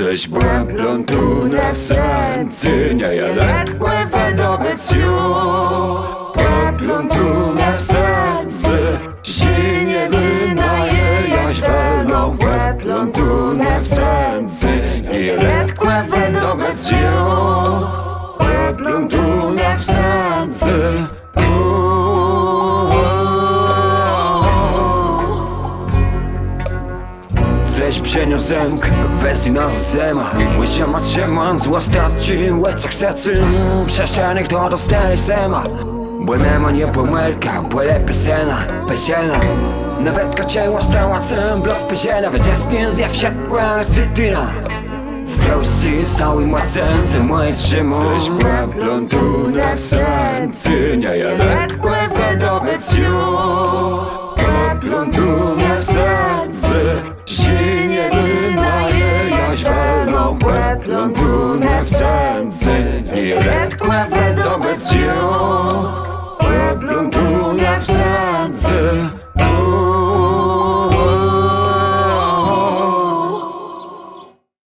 Coś plątune w sercu, nie je ledwo wydobyć już. Plątune w sercu, zdzinie lynaje, jaś welną. Plątune w sercu, nie ledwo wydobyć już. Plątune w sercu. Coś przeniosem kwestii na zema. Łysia trzyman zła straci łecek sercy. Przeszenych to dostali sema. Bo mema nie pomylka, bo lepiej sena, pesiena. Nawet kacięła stała cem, blos pesiena. Więc jest nie zjaw się cytyna. W prości cały macence moje trzyma. Coś plątune w sercu, nie je ledwo wydobyć już. Plątune w sercu, zdzinie lynaje, jaś welną. Plątune w sercu, nie ledwo